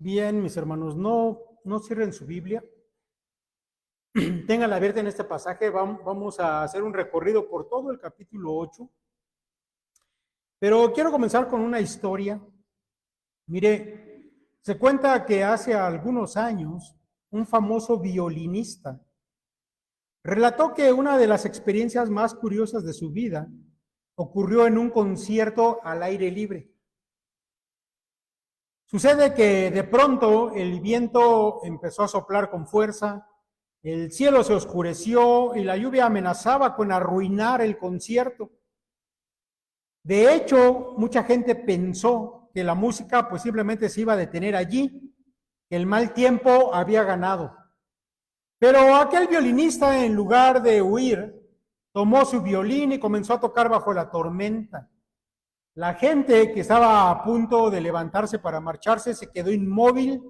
Bien, mis hermanos, no cierren su Biblia. Ténganla abierta en este pasaje. Vamos a hacer un recorrido por todo el capítulo 8. Pero quiero comenzar con una historia. Mire, se cuenta que hace algunos años un famoso violinista relató que una de las experiencias más curiosas de su vida ocurrió en un concierto al aire libre. Sucede que de pronto el viento empezó a soplar con fuerza, el cielo se oscureció y la lluvia amenazaba con arruinar el concierto. De hecho, mucha gente pensó que la música pues simplemente se iba a detener allí, que el mal tiempo había ganado. Pero aquel violinista, en lugar de huir, tomó su violín y comenzó a tocar bajo la tormenta. La gente que estaba a punto de levantarse para marcharse se quedó inmóvil,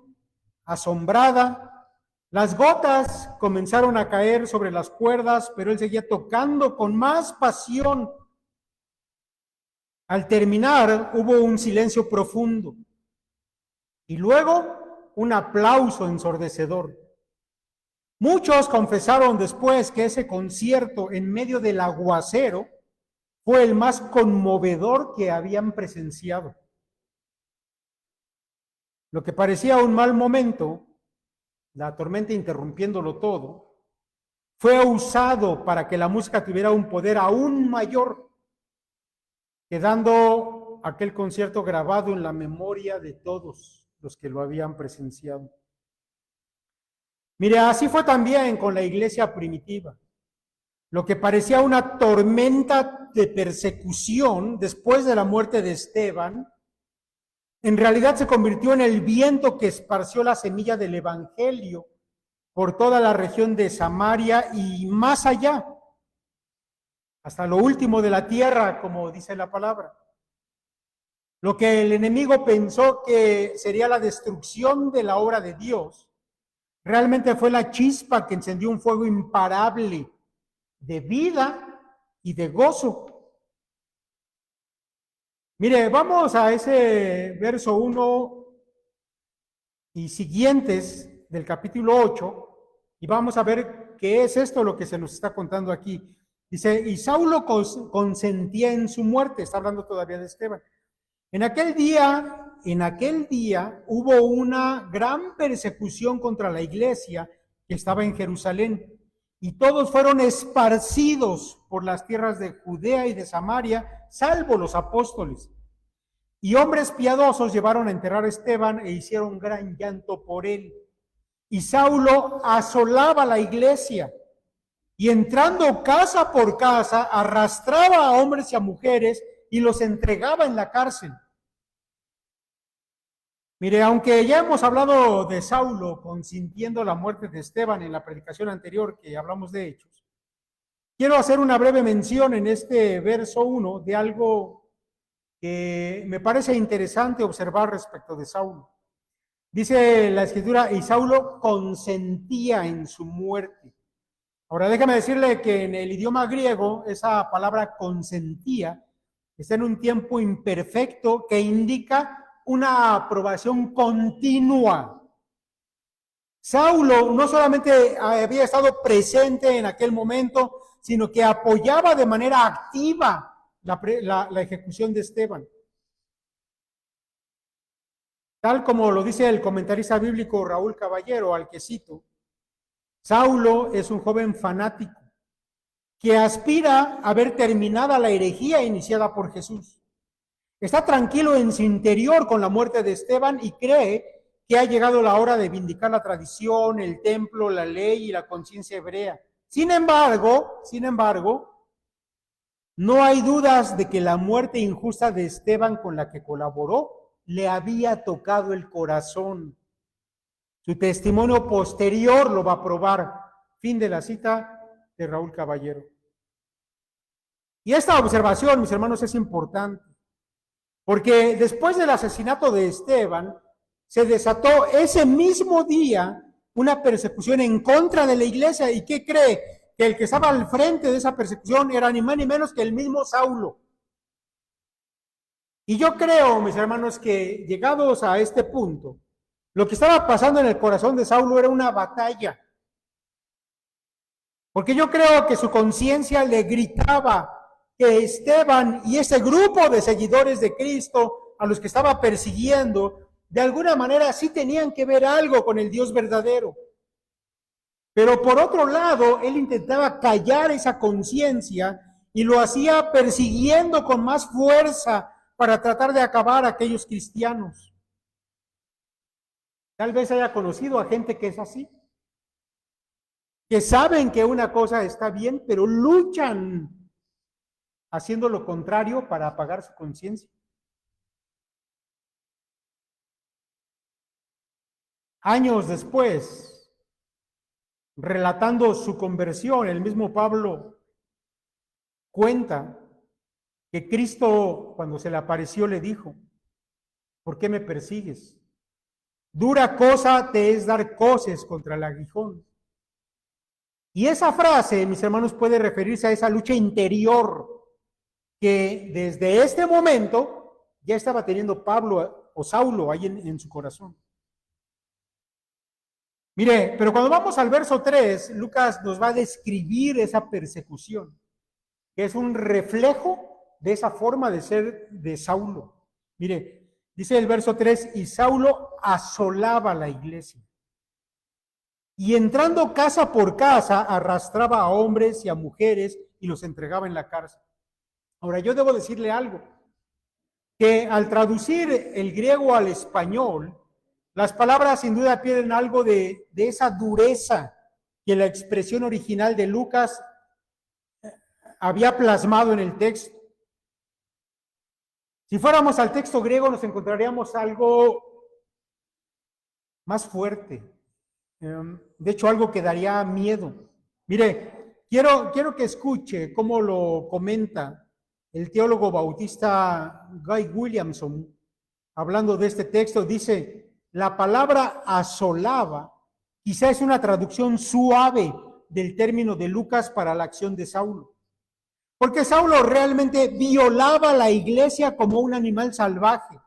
asombrada. Las gotas comenzaron a caer sobre las cuerdas, pero él seguía tocando con más pasión. Al terminar, hubo un silencio profundo y luego un aplauso ensordecedor. Muchos confesaron después que ese concierto en medio del aguacero fue el más conmovedor que habían presenciado. Lo que parecía un mal momento, la tormenta interrumpiéndolo todo, fue usado para que la música tuviera un poder aún mayor, quedando aquel concierto grabado en la memoria de todos los que lo habían presenciado. Mire, así fue también con la iglesia primitiva. Lo que parecía una tormenta de persecución después de la muerte de Esteban, en realidad se convirtió en el viento que esparció la semilla del evangelio por toda la región de Samaria y más allá, hasta lo último de la tierra, como dice la palabra. Lo que el enemigo pensó que sería la destrucción de la obra de Dios, realmente fue la chispa que encendió un fuego imparable de vida y de gozo. Mire, vamos a ese verso 1 y siguientes del capítulo 8 y vamos a ver qué es esto lo que se nos está contando aquí. Dice, y Saulo consentía en su muerte, está hablando todavía de Esteban. En aquel día hubo una gran persecución contra la iglesia que estaba en Jerusalén. Y todos fueron esparcidos por las tierras de Judea y de Samaria, salvo los apóstoles. Y hombres piadosos llevaron a enterrar a Esteban e hicieron gran llanto por él. Y Saulo asolaba la iglesia y entrando casa por casa, arrastraba a hombres y a mujeres y los entregaba en la cárcel. Mire, aunque ya hemos hablado de Saulo consintiendo la muerte de Esteban en la predicación anterior que hablamos de Hechos, quiero hacer una breve mención en este verso 1 de algo que me parece interesante observar respecto de Saulo. Dice la escritura, y Saulo consentía en su muerte. Ahora déjame decirle que en el idioma griego esa palabra consentía está en un tiempo imperfecto que indica una aprobación continua. Saulo no solamente había estado presente en aquel momento, sino que apoyaba de manera activa la ejecución de Esteban. Tal como lo dice el comentarista bíblico Raúl Caballero, al que cito, Saulo es un joven fanático que aspira a ver terminada la herejía iniciada por Jesús. Está tranquilo en su interior con la muerte de Esteban y cree que ha llegado la hora de vindicar la tradición, el templo, la ley y la conciencia hebrea. Sin embargo, no hay dudas de que la muerte injusta de Esteban con la que colaboró le había tocado el corazón. Su testimonio posterior lo va a probar. Fin de la cita de Raúl Caballero. Y esta observación, mis hermanos, es importante, porque después del asesinato de Esteban, se desató ese mismo día una persecución en contra de la iglesia. ¿Y qué cree? que el que estaba al frente de esa persecución era ni más ni menos que el mismo Saulo. Y yo creo, mis hermanos, que llegados a este punto, lo que estaba pasando en el corazón de Saulo era una batalla. Porque yo creo que su conciencia le gritaba que Esteban y ese grupo de seguidores de Cristo a los que estaba persiguiendo, de alguna manera sí tenían que ver algo con el Dios verdadero. Pero por otro lado, él intentaba callar esa conciencia y lo hacía persiguiendo con más fuerza para tratar de acabar a aquellos cristianos. Tal vez haya conocido a gente que es así, que saben que una cosa está bien, pero luchan haciendo lo contrario para apagar su conciencia. Años después, relatando su conversión, el mismo Pablo cuenta que Cristo, cuando se le apareció, le dijo: ¿por qué me persigues? Dura cosa te es dar coces contra el aguijón. Y esa frase, mis hermanos, puede referirse a esa lucha interior que desde este momento ya estaba teniendo Pablo o Saulo ahí en su corazón. Mire, pero cuando vamos al verso 3, Lucas nos va a describir esa persecución, que es un reflejo de esa forma de ser de Saulo. Mire, dice el verso 3, y Saulo asolaba la iglesia. Y entrando casa por casa, arrastraba a hombres y a mujeres y los entregaba en la cárcel. Ahora, yo debo decirle algo, que al traducir el griego al español, las palabras sin duda pierden algo de esa dureza que la expresión original de Lucas había plasmado en el texto. Si fuéramos al texto griego nos encontraríamos algo más fuerte, de hecho algo que daría miedo. Mire, quiero que escuche cómo lo comenta el teólogo bautista Guy Williamson, hablando de este texto. Dice: la palabra asolaba quizá es una traducción suave del término de Lucas para la acción de Saulo, porque Saulo realmente violaba la iglesia como un animal salvaje.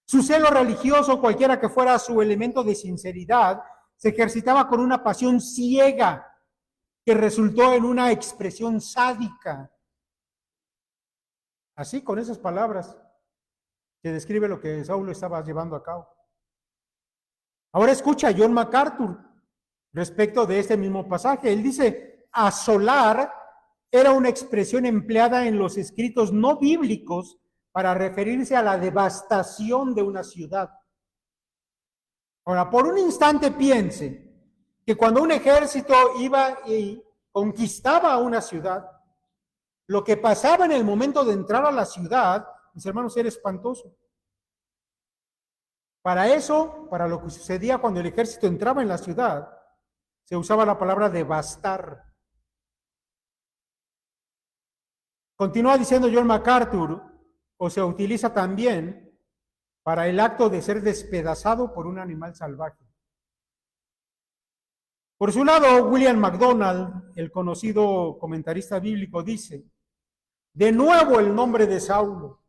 Su celo religioso, cualquiera que fuera su elemento de sinceridad, se ejercitaba con una pasión ciega que resultó en una expresión sádica. Así, con esas palabras, se describe lo que Saulo estaba llevando a cabo. Ahora escucha a John MacArthur respecto de este mismo pasaje. Él dice: asolar era una expresión empleada en los escritos no bíblicos para referirse a la devastación de una ciudad. Ahora, por un instante piense que cuando un ejército iba y conquistaba una ciudad, lo que pasaba en el momento de entrar a la ciudad, mis hermanos, era espantoso. Para eso, para lo que sucedía cuando el ejército entraba en la ciudad, se usaba la palabra devastar. Continúa diciendo John MacArthur, o se utiliza también para el acto de ser despedazado por un animal salvaje. Por su lado, William MacDonald, el conocido comentarista bíblico, dice: de nuevo el nombre de Saulo,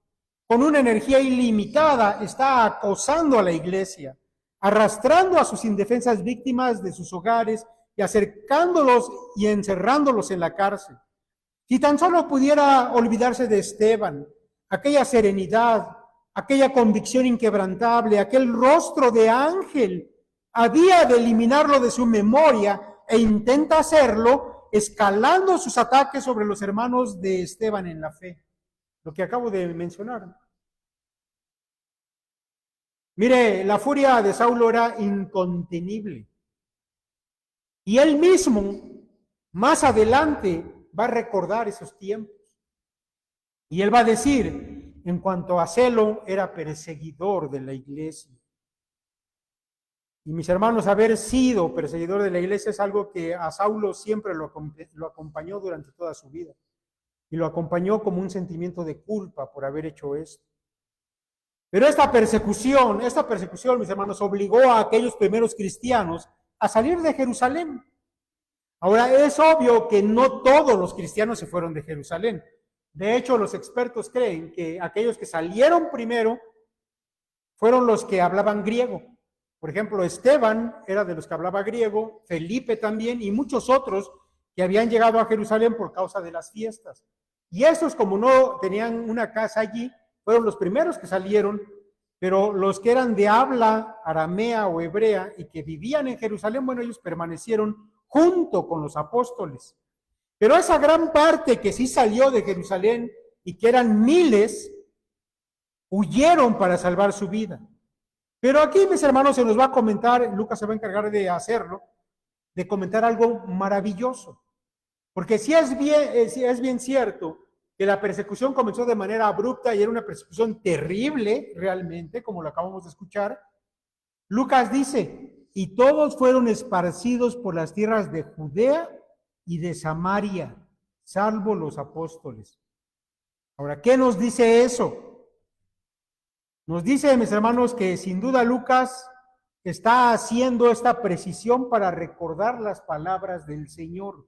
con una energía ilimitada, está acosando a la iglesia, arrastrando a sus indefensas víctimas de sus hogares y acercándolos y encerrándolos en la cárcel. Si tan solo pudiera olvidarse de Esteban, aquella serenidad, aquella convicción inquebrantable, aquel rostro de ángel, había de eliminarlo de su memoria e intenta hacerlo escalando sus ataques sobre los hermanos de Esteban en la fe, lo que acabo de mencionar. Mire, la furia de Saulo era incontenible. Y él mismo, más adelante, va a recordar esos tiempos. Y él va a decir, en cuanto a celo, era perseguidor de la iglesia. Y mis hermanos, haber sido perseguidor de la iglesia es algo que a Saulo siempre lo acompañó durante toda su vida. Y lo acompañó como un sentimiento de culpa por haber hecho esto. Pero esta persecución, mis hermanos, obligó a aquellos primeros cristianos a salir de Jerusalén, Ahora, es obvio que no todos los cristianos se fueron de Jerusalén. De hecho, los expertos creen que aquellos que salieron primero fueron los que hablaban griego. Por ejemplo, Esteban era de los que hablaba griego, Felipe también, y muchos otros que habían llegado a Jerusalén por causa de las fiestas. Y estos, como no tenían una casa allí, fueron los primeros que salieron, pero los que eran de habla aramea o hebrea y que vivían en Jerusalén, bueno, ellos permanecieron junto con los apóstoles. Pero esa gran parte que sí salió de Jerusalén y que eran miles, huyeron para salvar su vida. Pero aquí, mis hermanos, se nos va a comentar, Lucas se va a encargar de hacerlo, de comentar algo maravilloso. Porque sí es bien cierto que la persecución comenzó de manera abrupta y era una persecución terrible, realmente, como lo acabamos de escuchar. Lucas dice, y todos fueron esparcidos por las tierras de Judea y de Samaria, salvo los apóstoles. Ahora, ¿qué nos dice eso? Nos dice, mis hermanos, que sin duda Lucas está haciendo esta precisión para recordar las palabras del Señor.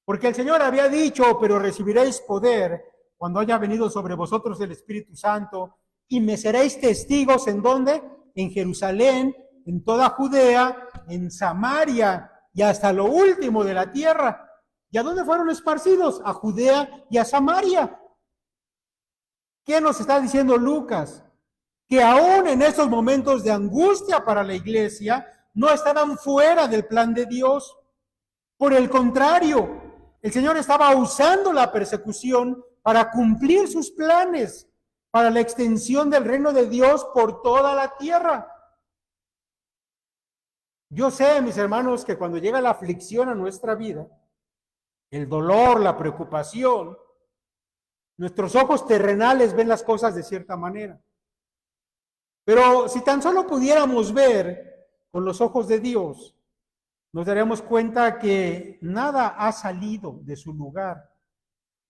Porque el Señor había dicho, pero recibiréis poder cuando haya venido sobre vosotros el Espíritu Santo, y me seréis testigos, ¿en dónde? En Jerusalén, en toda Judea, en Samaria y hasta lo último de la tierra. ¿Y a dónde fueron esparcidos? A Judea y a Samaria. ¿Qué nos está diciendo Lucas? Que aún en estos momentos de angustia para la iglesia, no estaban fuera del plan de Dios. Por el contrario, el Señor estaba usando la persecución para cumplir sus planes, para la extensión del reino de Dios por toda la tierra. Yo sé, mis hermanos, que cuando llega la aflicción a nuestra vida, el dolor, la preocupación, nuestros ojos terrenales ven las cosas de cierta manera. Pero si tan solo pudiéramos ver con los ojos de Dios, nos daremos cuenta que nada ha salido de su lugar,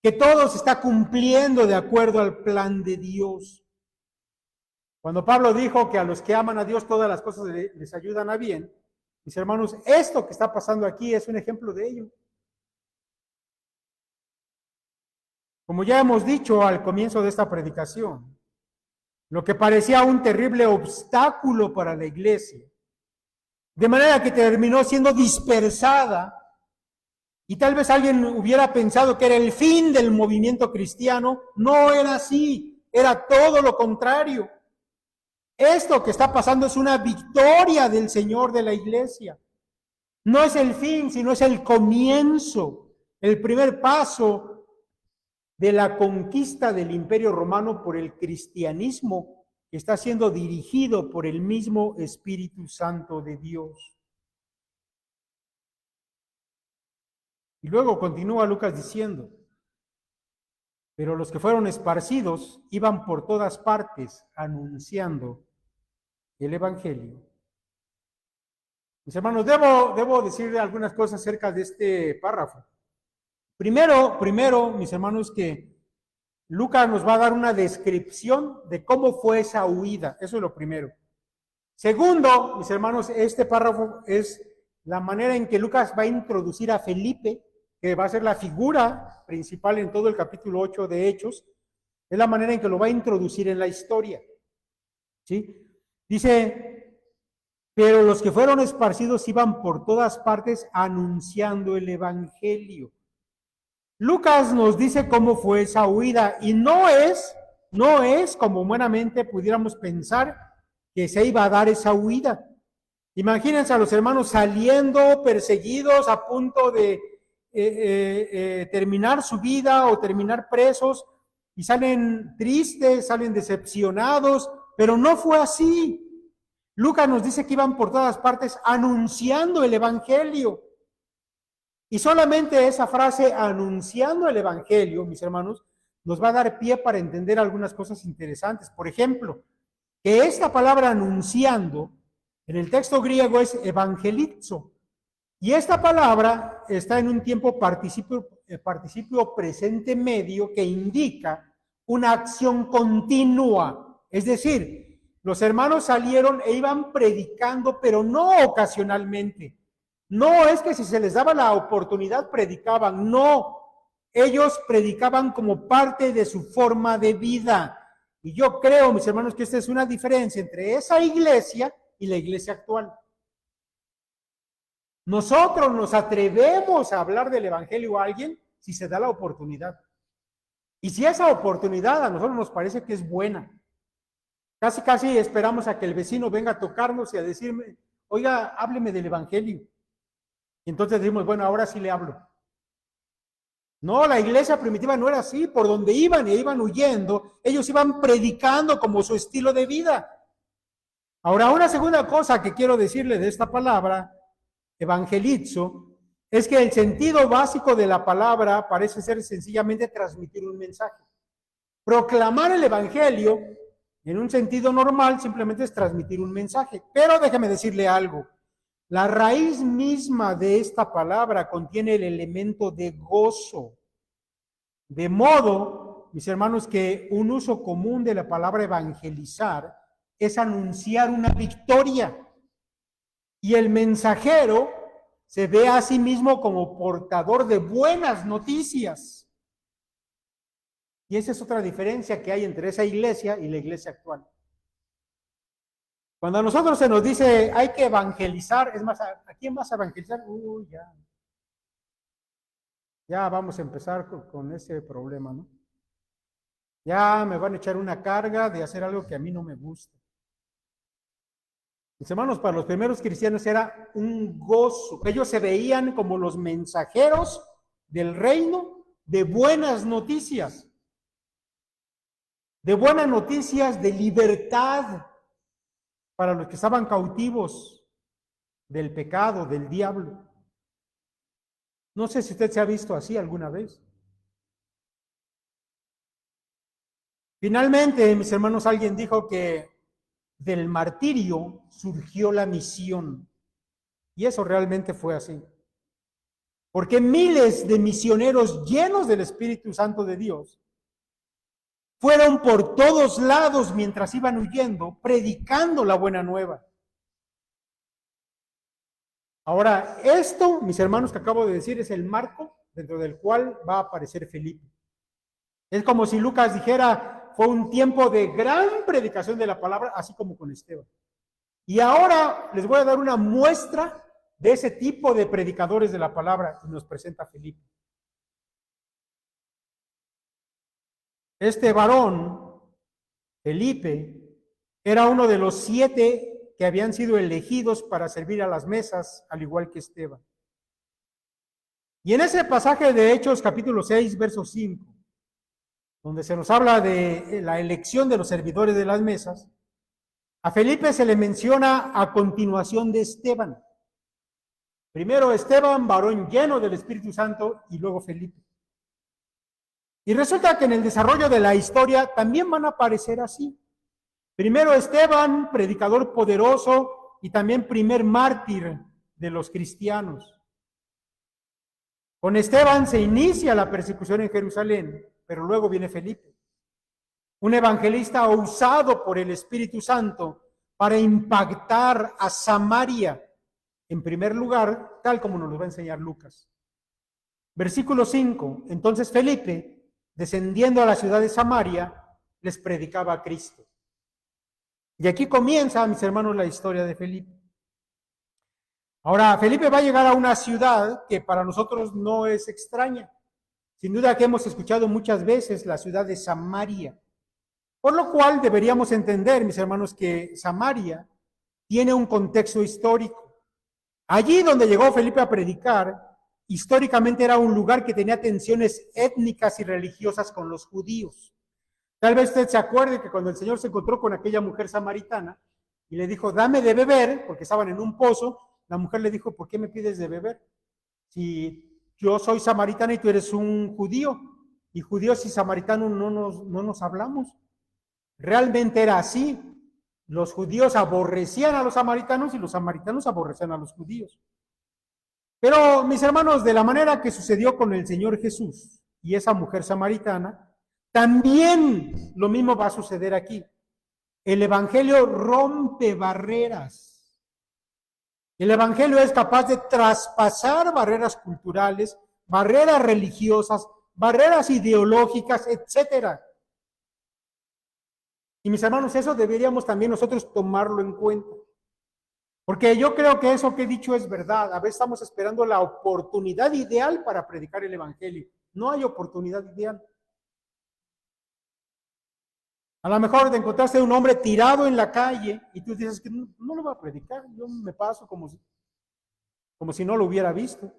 que todo se está cumpliendo de acuerdo al plan de Dios. Cuando Pablo dijo que a los que aman a Dios todas las cosas les ayudan a bien, mis hermanos, esto que está pasando aquí es un ejemplo de ello. Como ya hemos dicho al comienzo de esta predicación, lo que parecía un terrible obstáculo para la iglesia, de manera que terminó siendo dispersada, y tal vez alguien hubiera pensado que era el fin del movimiento cristiano. No era así, era todo lo contrario. Esto que está pasando es una victoria del Señor de la iglesia. No es el fin, sino es el comienzo, el primer paso de la conquista del Imperio Romano por el cristianismo, que está siendo dirigido por el mismo Espíritu Santo de Dios. Y luego continúa Lucas diciendo, pero los que fueron esparcidos iban por todas partes anunciando el Evangelio. Mis hermanos, debo decirle algunas cosas acerca de este párrafo. Primero, mis hermanos, que Lucas nos va a dar una descripción de cómo fue esa huida. Eso es lo primero. Segundo, mis hermanos, este párrafo es la manera en que Lucas va a introducir a Felipe, que va a ser la figura principal en todo el capítulo 8 de Hechos. Es la manera en que lo va a introducir en la historia. ¿Sí? Dice, pero los que fueron esparcidos iban por todas partes anunciando el Evangelio. Lucas nos dice cómo fue esa huida, y no es como humanamente pudiéramos pensar que se iba a dar esa huida. Imagínense a los hermanos saliendo perseguidos, a punto de terminar su vida o terminar presos, y salen tristes, salen decepcionados, pero no fue así. Lucas nos dice que iban por todas partes anunciando el Evangelio. Y solamente esa frase, anunciando el Evangelio, mis hermanos, nos va a dar pie para entender algunas cosas interesantes. Por ejemplo, que esta palabra anunciando, en el texto griego es evangelizo. Y esta palabra está en un tiempo participio presente medio que indica una acción continua. Es decir, los hermanos salieron e iban predicando, pero no ocasionalmente. No es que si se les daba la oportunidad predicaban, no. Ellos predicaban como parte de su forma de vida. Y yo creo, mis hermanos, que esta es una diferencia entre esa iglesia y la iglesia actual. Nosotros nos atrevemos a hablar del evangelio a alguien si se da la oportunidad. Y si esa oportunidad a nosotros nos parece que es buena, casi esperamos a que el vecino venga a tocarnos y a decirme, oiga, hábleme del evangelio. Y entonces decimos, bueno, ahora sí le hablo. No, la iglesia primitiva no era así. Por donde iban y iban huyendo, ellos iban predicando como su estilo de vida. Ahora, una segunda cosa que quiero decirle de esta palabra, evangelizo, es que el sentido básico de la palabra parece ser sencillamente transmitir un mensaje. Proclamar el evangelio, en un sentido normal, simplemente es transmitir un mensaje. Pero déjeme decirle algo. La raíz misma de esta palabra contiene el elemento de gozo. De modo, mis hermanos, que un uso común de la palabra evangelizar es anunciar una victoria. Y el mensajero se ve a sí mismo como portador de buenas noticias. Y esa es otra diferencia que hay entre esa iglesia y la iglesia actual. Cuando a nosotros se nos dice hay que evangelizar, es más, ¿a quién vas a evangelizar? Ya vamos a empezar con ese problema, ¿no? Ya me van a echar una carga de hacer algo que a mí no me gusta. Mis hermanos, para los primeros cristianos era un gozo. Ellos se veían como los mensajeros del reino de buenas noticias. De buenas noticias de libertad para los que estaban cautivos del pecado, del diablo. No sé si usted se ha visto así alguna vez. Finalmente, mis hermanos, alguien dijo que del martirio surgió la misión. Y eso realmente fue así. Porque miles de misioneros llenos del Espíritu Santo de Dios fueron por todos lados mientras iban huyendo, predicando la buena nueva. Ahora, esto, mis hermanos, que acabo de decir, es el marco dentro del cual va a aparecer Felipe. Es como si Lucas dijera, fue un tiempo de gran predicación de la palabra, así como con Esteban. Y ahora les voy a dar una muestra de ese tipo de predicadores de la palabra que nos presenta Felipe. Este varón, Felipe, era uno de los 7 que habían sido elegidos para servir a las mesas, al igual que Esteban. Y en ese pasaje de Hechos, capítulo 6, verso 5, donde se nos habla de la elección de los servidores de las mesas, a Felipe se le menciona a continuación de Esteban. Primero Esteban, varón lleno del Espíritu Santo, y luego Felipe. Y resulta que en el desarrollo de la historia también van a aparecer así. Primero Esteban, predicador poderoso y también primer mártir de los cristianos. Con Esteban se inicia la persecución en Jerusalén, pero luego viene Felipe, un evangelista usado por el Espíritu Santo para impactar a Samaria, en primer lugar, tal como nos lo va a enseñar Lucas. Versículo 5, entonces Felipe, descendiendo a la ciudad de Samaria, les predicaba a Cristo. Y aquí comienza, mis hermanos, la historia de Felipe. Ahora, Felipe va a llegar a una ciudad que para nosotros no es extraña. Sin duda que hemos escuchado muchas veces la ciudad de Samaria. Por lo cual deberíamos entender, mis hermanos, que Samaria tiene un contexto histórico. Allí donde llegó Felipe a predicar, históricamente era un lugar que tenía tensiones étnicas y religiosas con los judíos. Tal vez usted se acuerde que cuando el Señor se encontró con aquella mujer samaritana y le dijo, dame de beber, porque estaban en un pozo, la mujer le dijo, ¿por qué me pides de beber? Si yo soy samaritana y tú eres un judío, y judíos y samaritanos no nos hablamos. Realmente era así. Los judíos aborrecían a los samaritanos y los samaritanos aborrecían a los judíos. Pero, mis hermanos, de la manera que sucedió con el Señor Jesús y esa mujer samaritana, también lo mismo va a suceder aquí. El evangelio rompe barreras. El Evangelio es capaz de traspasar barreras culturales, barreras religiosas, barreras ideológicas, etcétera. Y mis hermanos, eso deberíamos también nosotros tomarlo en cuenta. Porque yo creo que eso que he dicho es verdad. A veces estamos esperando la oportunidad ideal para predicar el Evangelio. No hay oportunidad ideal. A lo mejor te encontraste un hombre tirado en la calle y tú dices que no lo va a predicar. Yo me paso como si no lo hubiera visto.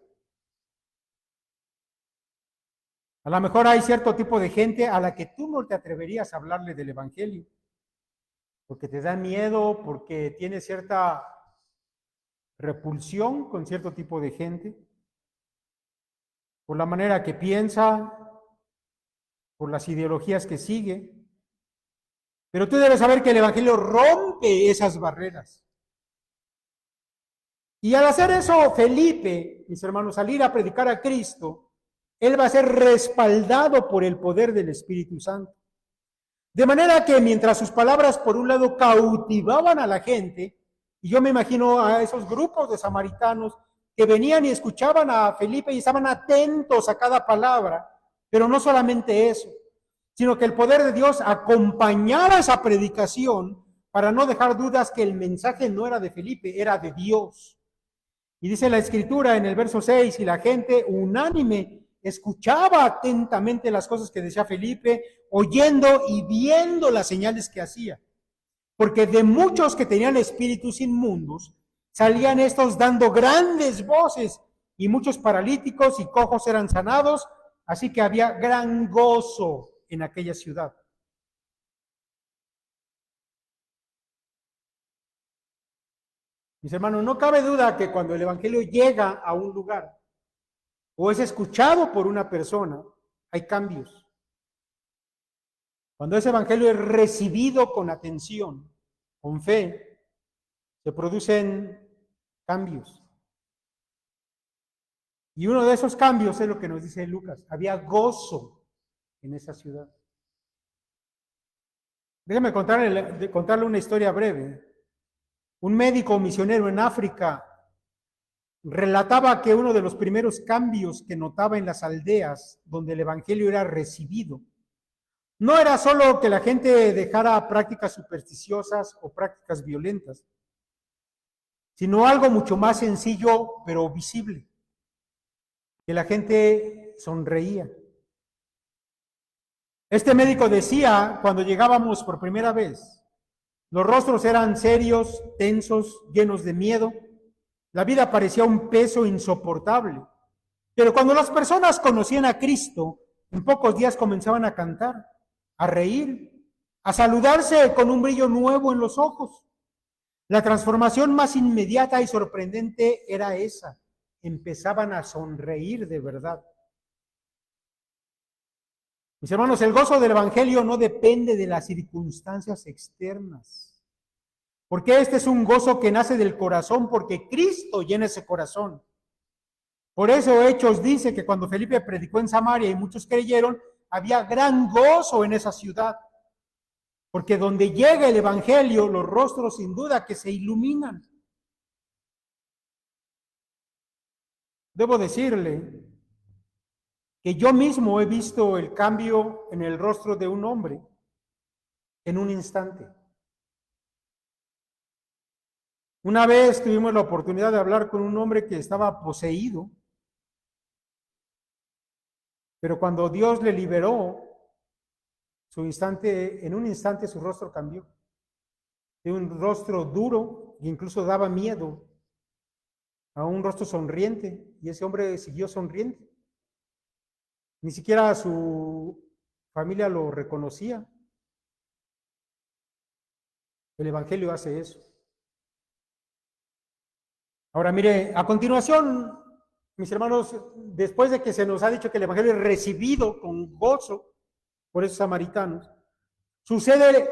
A lo mejor hay cierto tipo de gente a la que tú no te atreverías a hablarle del Evangelio, porque te da miedo, porque tiene cierta repulsión con cierto tipo de gente, por la manera que piensa, por las ideologías que sigue. Pero tú debes saber que el Evangelio rompe esas barreras. Y al hacer eso, Felipe, mis hermanos, salir a predicar a Cristo, él va a ser respaldado por el poder del Espíritu Santo. De manera que mientras sus palabras, por un lado, cautivaban a la gente, y yo me imagino a esos grupos de samaritanos que venían y escuchaban a Felipe y estaban atentos a cada palabra, pero no solamente eso, sino que el poder de Dios acompañaba esa predicación para no dejar dudas que el mensaje no era de Felipe, era de Dios. Y dice la Escritura en el verso 6, y la gente unánime escuchaba atentamente las cosas que decía Felipe, oyendo y viendo las señales que hacía. Porque de muchos que tenían espíritus inmundos, salían estos dando grandes voces, y muchos paralíticos y cojos eran sanados, así que había gran gozo en aquella ciudad. Mis hermanos, no cabe duda que cuando el Evangelio llega a un lugar o es escuchado por una persona, hay cambios. Cuando ese Evangelio es recibido con atención, con fe, se producen cambios. Y uno de esos cambios es lo que nos dice Lucas. Había gozo en esa ciudad. Déjame contarle una historia breve. Un médico misionero en África relataba que uno de los primeros cambios que notaba en las aldeas donde el Evangelio era recibido, no era solo que la gente dejara prácticas supersticiosas o prácticas violentas, sino algo mucho más sencillo pero visible, que la gente sonreía. Este médico decía, cuando llegábamos por primera vez, los rostros eran serios, tensos, llenos de miedo. La vida parecía un peso insoportable. Pero cuando las personas conocían a Cristo, en pocos días comenzaban a cantar, a reír, a saludarse con un brillo nuevo en los ojos. La transformación más inmediata y sorprendente era esa. Empezaban a sonreír de verdad. Mis hermanos, el gozo del Evangelio no depende de las circunstancias externas, porque este es un gozo que nace del corazón, porque Cristo llena ese corazón. Por eso Hechos dice que cuando Felipe predicó en Samaria y muchos creyeron, había gran gozo en esa ciudad, porque donde llega el Evangelio, los rostros sin duda que se iluminan. Debo decirle que yo mismo he visto el cambio en el rostro de un hombre en un instante. Una vez tuvimos la oportunidad de hablar con un hombre que estaba poseído, pero cuando Dios le liberó, en un instante su rostro cambió. De un rostro duro que incluso daba miedo a un rostro sonriente, y ese hombre siguió sonriente. Ni siquiera su familia lo reconocía. El Evangelio hace eso. Ahora mire, a continuación, mis hermanos, después de que se nos ha dicho que el Evangelio es recibido con gozo por esos samaritanos, sucede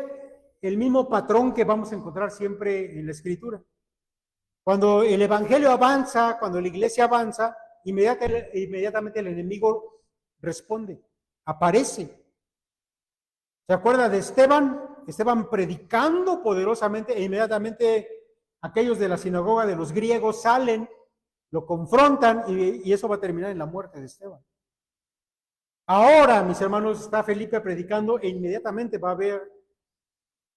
el mismo patrón que vamos a encontrar siempre en la Escritura. Cuando el Evangelio avanza, cuando la iglesia avanza, inmediatamente el enemigo responde, aparece. ¿Se acuerda de Esteban? Esteban predicando poderosamente e inmediatamente aquellos de la sinagoga de los griegos salen, lo confrontan y eso va a terminar en la muerte de Esteban. Ahora, mis hermanos, está Felipe predicando e inmediatamente va a haber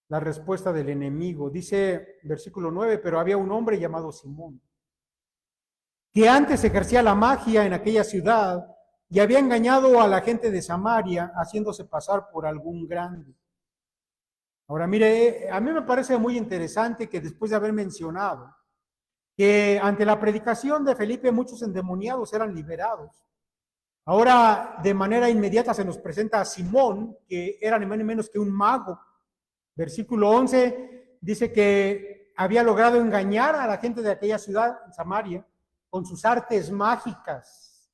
la respuesta del enemigo. Dice versículo 9, pero había un hombre llamado Simón, que antes ejercía la magia en aquella ciudad y había engañado a la gente de Samaria, haciéndose pasar por algún grande. Ahora, mire, a mí me parece muy interesante que después de haber mencionado que ante la predicación de Felipe muchos endemoniados eran liberados, ahora de manera inmediata se nos presenta a Simón, que era ni más ni menos que un mago. Versículo 11 dice que había logrado engañar a la gente de aquella ciudad, Samaria, con sus artes mágicas.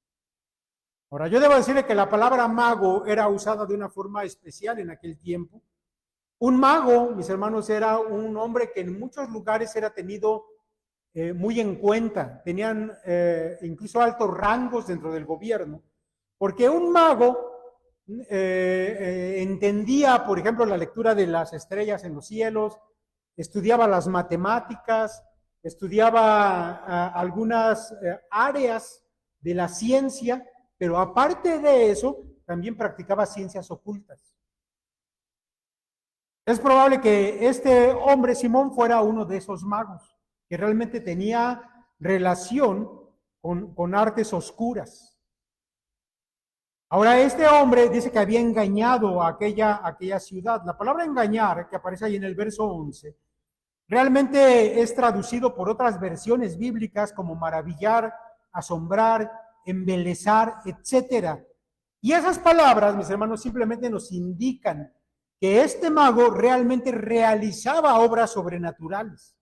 Ahora, yo debo decirle que la palabra mago era usada de una forma especial en aquel tiempo. Un mago, mis hermanos, era un hombre que en muchos lugares era tenido muy en cuenta. Tenían incluso altos rangos dentro del gobierno, porque un mago entendía, por ejemplo, la lectura de las estrellas en los cielos, estudiaba las matemáticas, estudiaba algunas áreas de la ciencia, pero aparte de eso, también practicaba ciencias ocultas. Es probable que este hombre, Simón, fuera uno de esos magos, que realmente tenía relación con artes oscuras. Ahora, este hombre dice que había engañado a aquella ciudad. La palabra engañar, que aparece ahí en el verso 11, realmente es traducido por otras versiones bíblicas como maravillar, asombrar, embelezar, etcétera. Y esas palabras, mis hermanos, simplemente nos indican que este mago realmente realizaba obras sobrenaturales.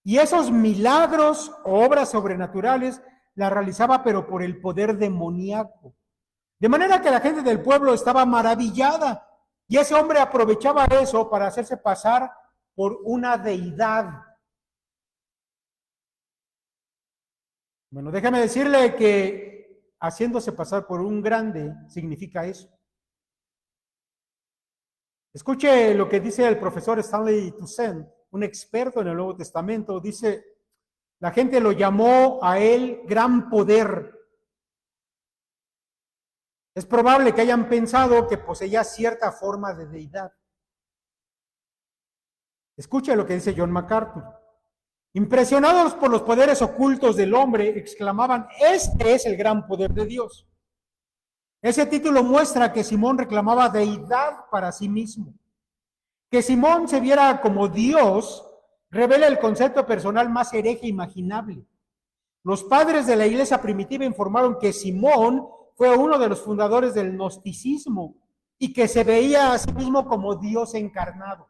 Y esos milagros o obras sobrenaturales las realizaba, pero por el poder demoníaco. De manera que la gente del pueblo estaba maravillada. Y ese hombre aprovechaba eso para hacerse pasar por una deidad. Bueno, déjame decirle que haciéndose pasar por un grande significa eso. Escuche lo que dice el profesor Stanley Toussaint, un experto en el Nuevo Testamento. Dice, la gente lo llamó a él gran poder. Es probable que hayan pensado que poseía cierta forma de deidad. Escuche lo que dice John MacArthur. Impresionados por los poderes ocultos del hombre, exclamaban, este es el gran poder de Dios. Ese título muestra que Simón reclamaba deidad para sí mismo. Que Simón se viera como Dios revela el concepto personal más hereje imaginable. Los padres de la iglesia primitiva informaron que Simón fue uno de los fundadores del gnosticismo y que se veía a sí mismo como Dios encarnado.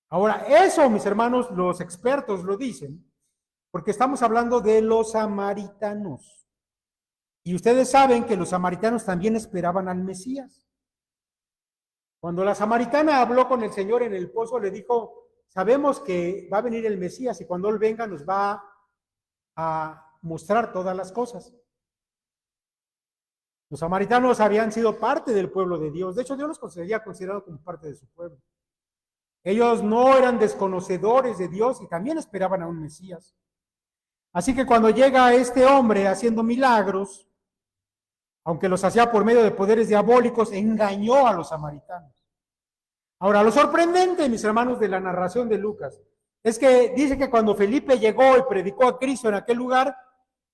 Ahora, eso, mis hermanos, los expertos lo dicen, porque estamos hablando de los samaritanos. Y ustedes saben que los samaritanos también esperaban al Mesías. Cuando la samaritana habló con el Señor en el pozo, le dijo, sabemos que va a venir el Mesías y cuando Él venga nos va a mostrar todas las cosas. Los samaritanos habían sido parte del pueblo de Dios. De hecho, Dios los considerado como parte de su pueblo. Ellos no eran desconocedores de Dios y también esperaban a un Mesías. Así que cuando llega este hombre haciendo milagros, aunque los hacía por medio de poderes diabólicos, engañó a los samaritanos. Ahora, lo sorprendente, mis hermanos, de la narración de Lucas, es que dice que cuando Felipe llegó y predicó a Cristo en aquel lugar,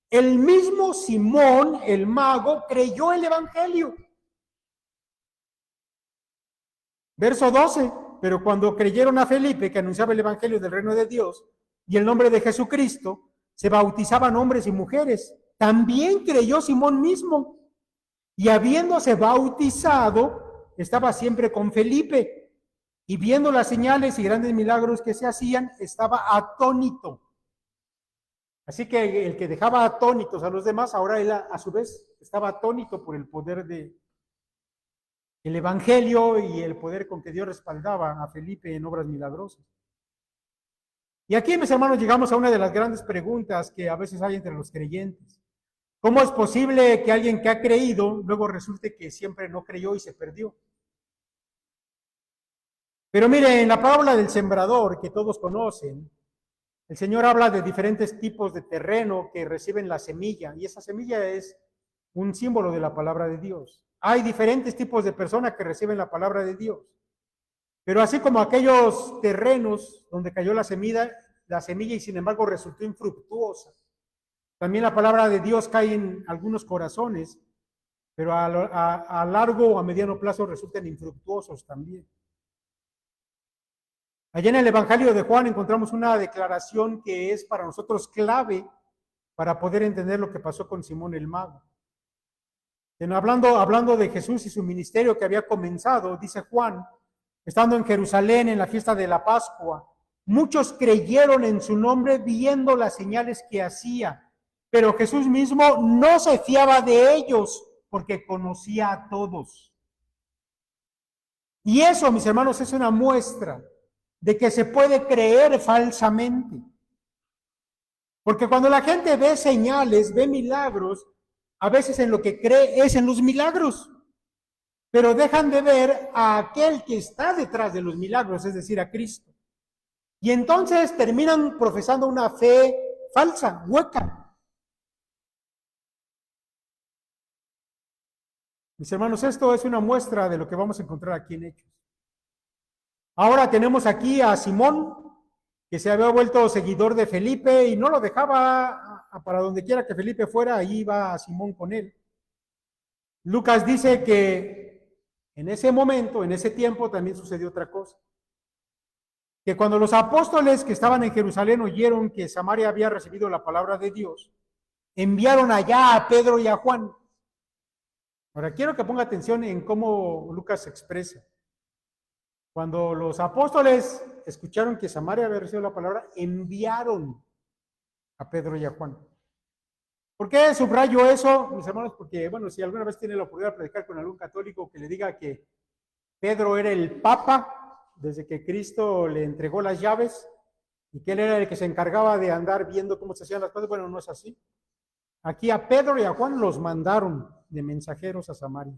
el mismo Simón, el mago, creyó el evangelio. Verso 12, pero cuando creyeron a Felipe, que anunciaba el evangelio del reino de Dios, y el nombre de Jesucristo, se bautizaban hombres y mujeres. También creyó Simón mismo, y habiéndose bautizado, estaba siempre con Felipe, y viendo las señales y grandes milagros que se hacían, estaba atónito. Así que el que dejaba atónitos a los demás, ahora él a su vez estaba atónito por el poder del evangelio y el poder con que Dios respaldaba a Felipe en obras milagrosas. Y aquí, mis hermanos, llegamos a una de las grandes preguntas que a veces hay entre los creyentes. ¿Cómo es posible que alguien que ha creído luego resulte que siempre no creyó y se perdió? Pero mire, en la parábola del sembrador que todos conocen, el Señor habla de diferentes tipos de terreno que reciben la semilla, y esa semilla es un símbolo de la palabra de Dios. Hay diferentes tipos de personas que reciben la palabra de Dios. Pero así como aquellos terrenos donde cayó la semilla y sin embargo resultó infructuosa, también la palabra de Dios cae en algunos corazones, pero a largo o a mediano plazo resultan infructuosos también. Allá en el Evangelio de Juan encontramos una declaración que es para nosotros clave para poder entender lo que pasó con Simón el Mago. Hablando de Jesús y su ministerio que había comenzado, dice Juan, estando en Jerusalén en la fiesta de la Pascua, muchos creyeron en su nombre viendo las señales que hacía, pero Jesús mismo no se fiaba de ellos porque conocía a todos. Y eso, mis hermanos, es una muestra de que se puede creer falsamente. Porque cuando la gente ve señales, ve milagros, a veces en lo que cree es en los milagros, pero dejan de ver a aquel que está detrás de los milagros, es decir, a Cristo. Y entonces terminan profesando una fe falsa, hueca. Mis hermanos, esto es una muestra de lo que vamos a encontrar aquí en Hechos. Ahora tenemos aquí a Simón, que se había vuelto seguidor de Felipe y no lo dejaba para donde quiera que Felipe fuera, ahí iba Simón con él. Lucas dice que en ese momento, en ese tiempo, también sucedió otra cosa. Que cuando los apóstoles que estaban en Jerusalén oyeron que Samaria había recibido la palabra de Dios, enviaron allá a Pedro y a Juan. Ahora quiero que ponga atención en cómo Lucas se expresa. Cuando los apóstoles escucharon que Samaria había recibido la palabra, enviaron a Pedro y a Juan. ¿Por qué subrayo eso, mis hermanos? Porque, bueno, si alguna vez tiene la oportunidad de predicar con algún católico que le diga que Pedro era el Papa desde que Cristo le entregó las llaves y que él era el que se encargaba de andar viendo cómo se hacían las cosas, bueno, no es así. Aquí a Pedro y a Juan los mandaron de mensajeros a Samaria.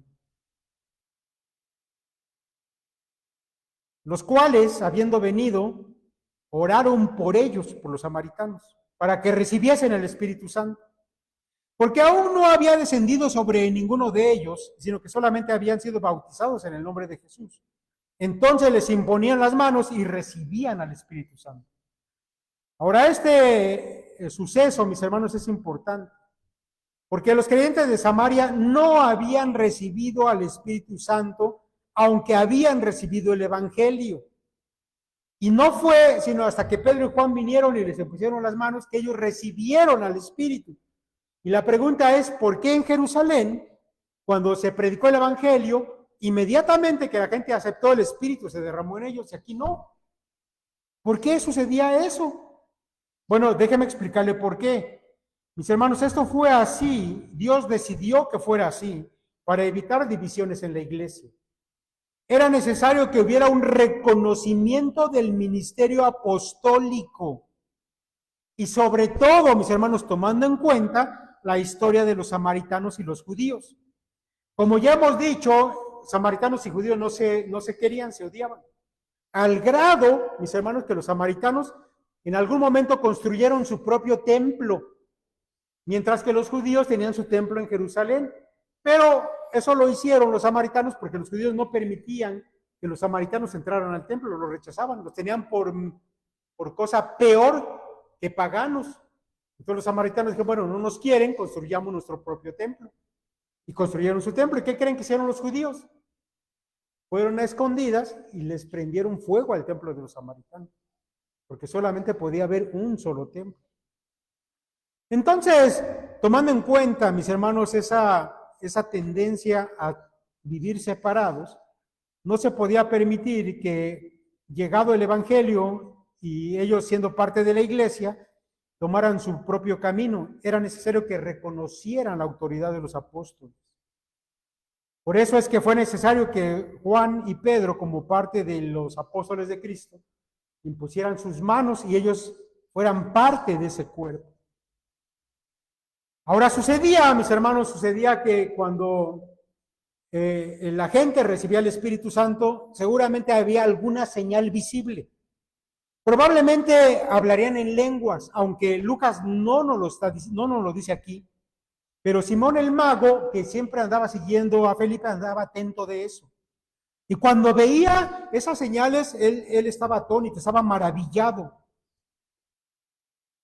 Los cuales, habiendo venido, oraron por ellos, por los samaritanos, para que recibiesen el Espíritu Santo. Porque aún no había descendido sobre ninguno de ellos, sino que solamente habían sido bautizados en el nombre de Jesús. Entonces les imponían las manos y recibían al Espíritu Santo. Ahora, este suceso, mis hermanos, es importante, porque los creyentes de Samaria no habían recibido al Espíritu Santo, aunque habían recibido el Evangelio. Y no fue sino hasta que Pedro y Juan vinieron y les pusieron las manos que ellos recibieron al Espíritu. Y la pregunta es, ¿por qué en Jerusalén, cuando se predicó el Evangelio, inmediatamente que la gente aceptó el Espíritu se derramó en ellos y aquí no? ¿Por qué sucedía eso? Bueno, déjeme explicarle por qué. Mis hermanos, esto fue así. Dios decidió que fuera así para evitar divisiones en la iglesia. Era necesario que hubiera un reconocimiento del ministerio apostólico y sobre todo, mis hermanos, tomando en cuenta la historia de los samaritanos y los judíos. Como ya hemos dicho, samaritanos y judíos no se querían, se odiaban. Al grado, mis hermanos, que los samaritanos en algún momento construyeron su propio templo, mientras que los judíos tenían su templo en Jerusalén. Pero eso lo hicieron los samaritanos porque los judíos no permitían que los samaritanos entraran al templo, lo rechazaban, los tenían por cosa peor que paganos. Entonces los samaritanos dijeron, bueno, no nos quieren, construyamos nuestro propio templo. Y construyeron su templo. ¿Y qué creen que hicieron los judíos? Fueron a escondidas y les prendieron fuego al templo de los samaritanos, porque solamente podía haber un solo templo. Entonces, tomando en cuenta, mis hermanos, esa tendencia a vivir separados, no se podía permitir que, llegado el Evangelio y ellos siendo parte de la iglesia, tomaran su propio camino. Era necesario que reconocieran la autoridad de los apóstoles. Por eso es que fue necesario que Juan y Pedro, como parte de los apóstoles de Cristo, impusieran sus manos y ellos fueran parte de ese cuerpo. Ahora sucedía, mis hermanos, que cuando la gente recibía el Espíritu Santo, seguramente había alguna señal visible. Probablemente hablarían en lenguas, aunque Lucas no nos lo dice aquí. Pero Simón el mago, que siempre andaba siguiendo a Felipe, andaba atento de eso. Y cuando veía esas señales, él estaba atónito, estaba maravillado.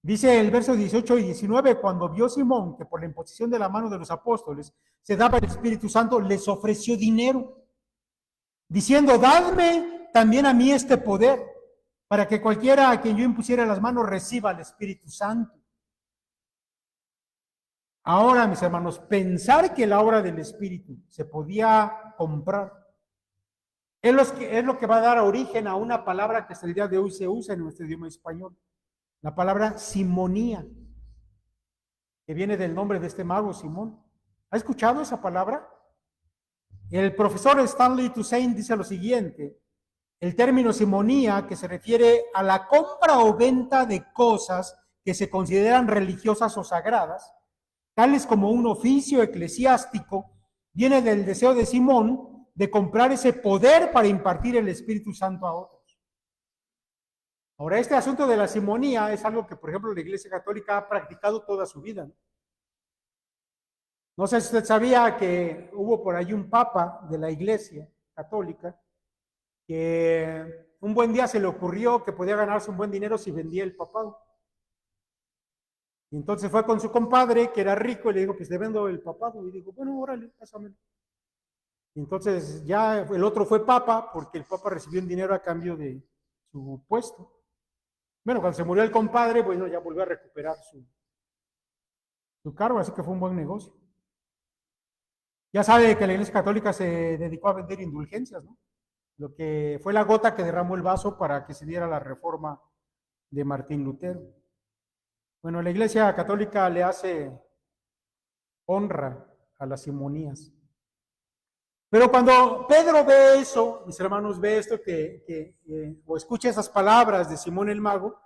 Dice el verso 18 y 19, cuando vio Simón que por la imposición de la mano de los apóstoles se daba el Espíritu Santo, les ofreció dinero, diciendo, dadme también a mí este poder, para que cualquiera a quien yo impusiera las manos reciba el Espíritu Santo. Ahora, mis hermanos, pensar que la obra del Espíritu se podía comprar es lo que va a dar origen a una palabra que hasta el día de hoy se usa en nuestro idioma español. La palabra simonía, que viene del nombre de este mago Simón. ¿Ha escuchado esa palabra? El profesor Stanley Toussaint dice lo siguiente: el término simonía, que se refiere a la compra o venta de cosas que se consideran religiosas o sagradas, tales como un oficio eclesiástico, viene del deseo de Simón de comprar ese poder para impartir el Espíritu Santo a otros. Ahora, este asunto de la simonía es algo que, por ejemplo, la Iglesia Católica ha practicado toda su vida. No sé si usted sabía que hubo por ahí un papa de la Iglesia Católica que un buen día se le ocurrió que podía ganarse un buen dinero si vendía el papado. Y entonces fue con su compadre, que era rico, y le dijo, pues te vendo el papado. Y dijo, bueno, órale, pásamelo. Y entonces ya el otro fue papa, porque el papa recibió un dinero a cambio de su puesto. Bueno, cuando se murió el compadre, bueno, ya volvió a recuperar su cargo, así que fue un buen negocio. Ya sabe que la Iglesia Católica se dedicó a vender indulgencias, ¿no? Lo que fue la gota que derramó el vaso para que se diera la reforma de Martín Lutero. Bueno, la Iglesia Católica le hace honra a las simonías. Pero cuando Pedro ve eso, mis hermanos, ve esto o escucha esas palabras de Simón el mago,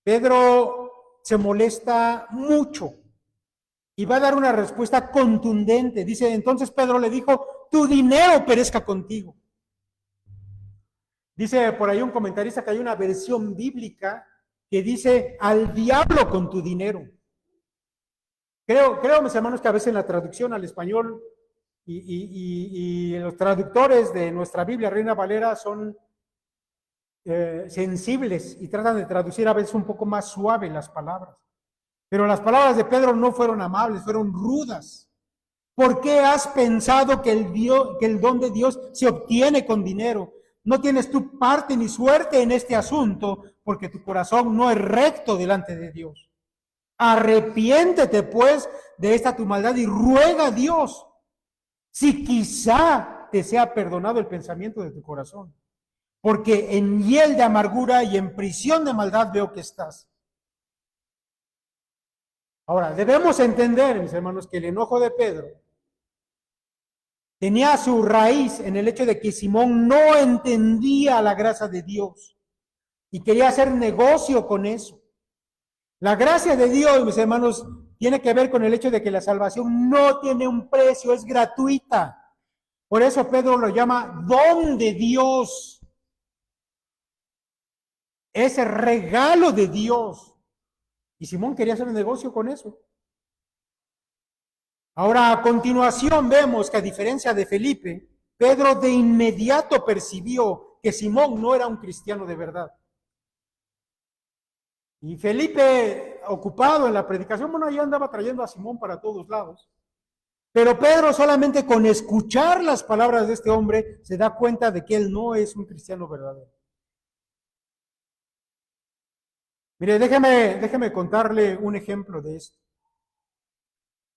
Pedro se molesta mucho y va a dar una respuesta contundente. Dice, entonces Pedro le dijo, tu dinero perezca contigo. Dice por ahí un comentarista que hay una versión bíblica que dice, al diablo con tu dinero. Creo, mis hermanos, que a veces en la traducción al español y los traductores de nuestra Biblia, Reina Valera, son sensibles y tratan de traducir a veces un poco más suave las palabras. Pero las palabras de Pedro no fueron amables, fueron rudas. ¿Por qué has pensado que el don de Dios se obtiene con dinero? No tienes tu parte ni suerte en este asunto, porque tu corazón no es recto delante de Dios. Arrepiéntete, pues, de esta tu maldad y ruega a Dios, si quizá te sea perdonado el pensamiento de tu corazón, porque en hiel de amargura y en prisión de maldad veo que estás. Ahora, debemos entender, mis hermanos, que el enojo de Pedro tenía su raíz en el hecho de que Simón no entendía la gracia de Dios y quería hacer negocio con eso. La gracia de Dios, mis hermanos, tiene que ver con el hecho de que la salvación no tiene un precio, es gratuita. Por eso Pedro lo llama don de Dios. Es el regalo de Dios. Y Simón quería hacer un negocio con eso. Ahora, a continuación vemos que, a diferencia de Felipe, Pedro de inmediato percibió que Simón no era un cristiano de verdad. Y Felipe, ocupado en la predicación, bueno, ahí andaba trayendo a Simón para todos lados. Pero Pedro, solamente con escuchar las palabras de este hombre, se da cuenta de que él no es un cristiano verdadero. Mire, déjeme contarle un ejemplo de esto.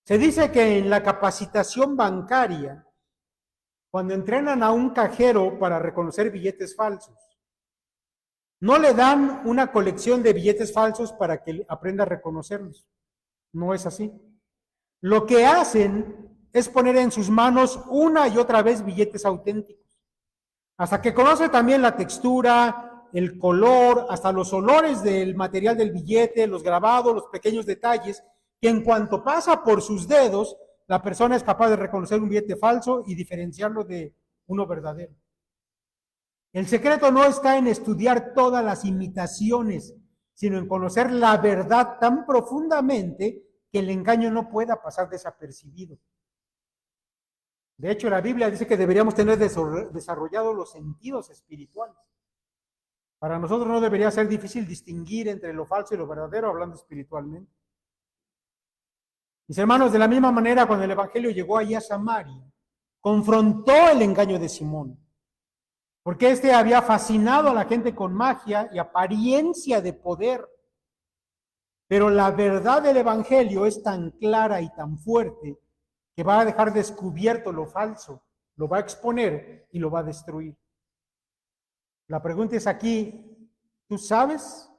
Se dice que en la capacitación bancaria, cuando entrenan a un cajero para reconocer billetes falsos, no le dan una colección de billetes falsos para que aprenda a reconocerlos. No es así. Lo que hacen es poner en sus manos una y otra vez billetes auténticos, hasta que conoce también la textura, el color, hasta los olores del material del billete, los grabados, los pequeños detalles, que en cuanto pasa por sus dedos, la persona es capaz de reconocer un billete falso y diferenciarlo de uno verdadero. El secreto no está en estudiar todas las imitaciones, sino en conocer la verdad tan profundamente que el engaño no pueda pasar desapercibido. De hecho, la Biblia dice que deberíamos tener desarrollados los sentidos espirituales. Para nosotros no debería ser difícil distinguir entre lo falso y lo verdadero, hablando espiritualmente. Mis hermanos, de la misma manera, cuando el evangelio llegó allí a Samaria, confrontó el engaño de Simón, porque éste había fascinado a la gente con magia y apariencia de poder. Pero la verdad del evangelio es tan clara y tan fuerte que va a dejar descubierto lo falso, lo va a exponer y lo va a destruir. La pregunta es aquí, ¿tú sabes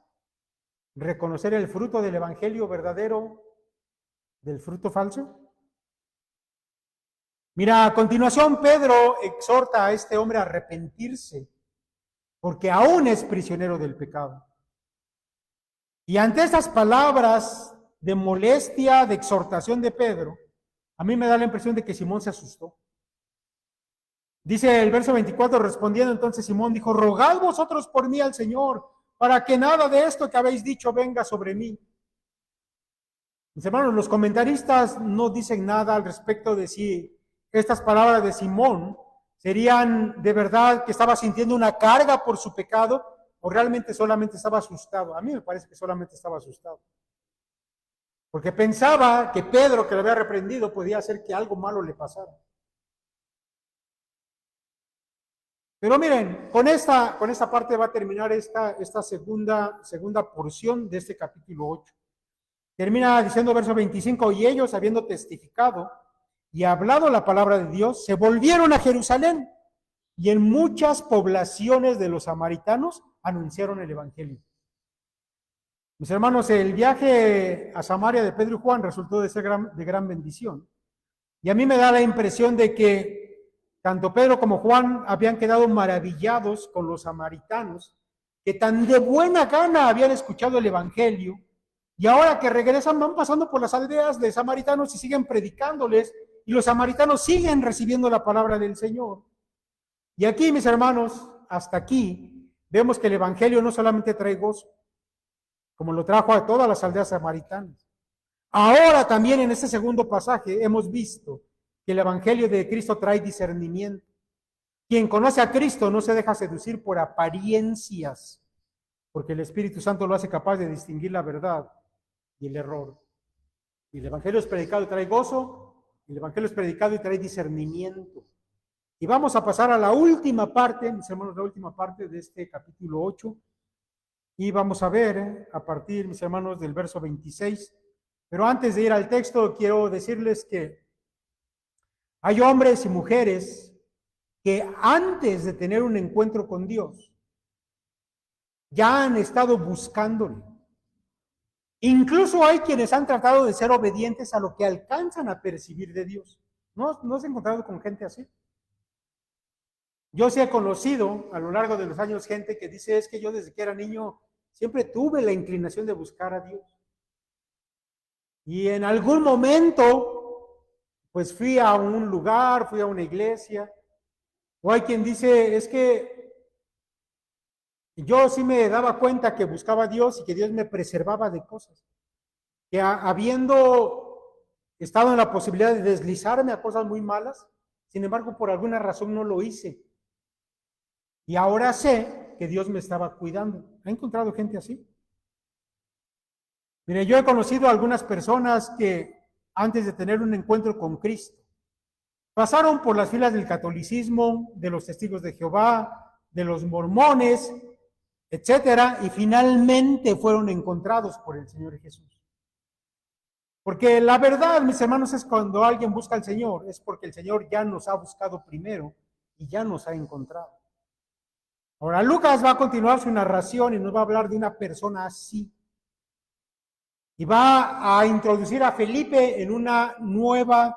reconocer el fruto del evangelio verdadero del fruto falso? Mira, a continuación Pedro exhorta a este hombre a arrepentirse, porque aún es prisionero del pecado. Y ante estas palabras de molestia, de exhortación de Pedro, a mí me da la impresión de que Simón se asustó. Dice el verso 24, respondiendo entonces Simón dijo, rogad vosotros por mí al Señor, para que nada de esto que habéis dicho venga sobre mí. Mis hermanos, los comentaristas no dicen nada al respecto de si estas palabras de Simón serían de verdad que estaba sintiendo una carga por su pecado o realmente solamente estaba asustado. A mí me parece que solamente estaba asustado. Porque pensaba que Pedro, que lo había reprendido, podía hacer que algo malo le pasara. Pero miren, con esta parte va a terminar esta segunda porción de este capítulo 8. Termina diciendo verso 25, y ellos, habiendo testificado y hablado la palabra de Dios, se volvieron a Jerusalén, y en muchas poblaciones de los samaritanos anunciaron el evangelio. Mis hermanos, el viaje a Samaria de Pedro y Juan resultó de ser de gran bendición. Y a mí me da la impresión de que tanto Pedro como Juan habían quedado maravillados con los samaritanos, que tan de buena gana habían escuchado el evangelio, y ahora que regresan van pasando por las aldeas de samaritanos y siguen predicándoles, y los samaritanos siguen recibiendo la palabra del Señor. Y aquí, mis hermanos, hasta aquí, vemos que el evangelio no solamente trae gozo, como lo trajo a todas las aldeas samaritanas. Ahora también en este segundo pasaje hemos visto que el evangelio de Cristo trae discernimiento. Quien conoce a Cristo no se deja seducir por apariencias, porque el Espíritu Santo lo hace capaz de distinguir la verdad y el error. Y el evangelio es predicado y trae gozo, y el evangelio es predicado y trae discernimiento. Y vamos a pasar a la última parte, mis hermanos, la última parte de este capítulo 8, y vamos a ver a partir, mis hermanos, del verso 26. Pero antes de ir al texto, quiero decirles que hay hombres y mujeres que antes de tener un encuentro con Dios, ya han estado buscándole. Incluso hay quienes han tratado de ser obedientes a lo que alcanzan a percibir de Dios. ¿No has encontrado con gente así? Yo sí he conocido a lo largo de los años gente que dice, es que yo desde que era niño siempre tuve la inclinación de buscar a Dios. Y en algún momento, pues fui a un lugar, fui a una iglesia. O hay quien dice, es que yo sí me daba cuenta que buscaba a Dios y que Dios me preservaba de cosas. Que habiendo estado en la posibilidad de deslizarme a cosas muy malas, sin embargo, por alguna razón no lo hice. Y ahora sé que Dios me estaba cuidando. ¿Ha encontrado gente así? Mire, yo he conocido a algunas personas que antes de tener un encuentro con Cristo, pasaron por las filas del catolicismo, de los testigos de Jehová, de los mormones, etcétera, y finalmente fueron encontrados por el Señor Jesús. Porque la verdad, mis hermanos, es cuando alguien busca al Señor, es porque el Señor ya nos ha buscado primero y ya nos ha encontrado. Ahora, Lucas va a continuar su narración y nos va a hablar de una persona así. Y va a introducir a Felipe en una nueva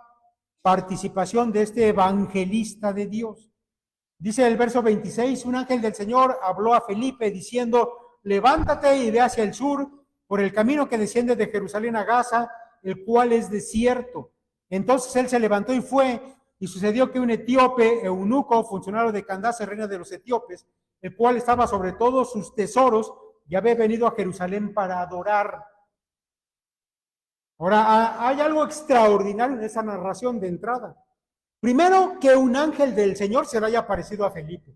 participación de este evangelista de Dios. Dice el verso 26, un ángel del Señor habló a Felipe diciendo, levántate y ve hacia el sur por el camino que desciende de Jerusalén a Gaza, el cual es desierto. Entonces él se levantó y fue, y sucedió que un etíope, eunuco, funcionario de Candace, reina de los etíopes, el cual estaba sobre todos sus tesoros, y había venido a Jerusalén para adorar. Ahora, hay algo extraordinario en esa narración de entrada. Primero, que un ángel del Señor se le haya aparecido a Felipe.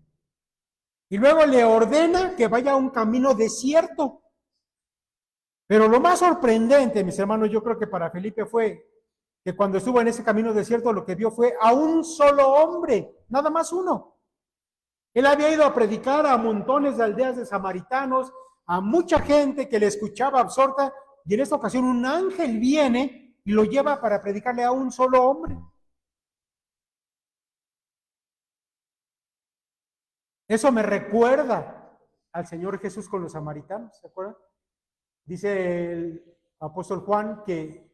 Y luego le ordena que vaya a un camino desierto. Pero lo más sorprendente, mis hermanos, yo creo que para Felipe fue que cuando estuvo en ese camino desierto, lo que vio fue a un solo hombre, nada más uno. Él había ido a predicar a montones de aldeas de samaritanos, a mucha gente que le escuchaba absorta, y en esta ocasión un ángel viene y lo lleva para predicarle a un solo hombre. Eso me recuerda al Señor Jesús con los samaritanos, ¿se acuerdan? Dice el apóstol Juan que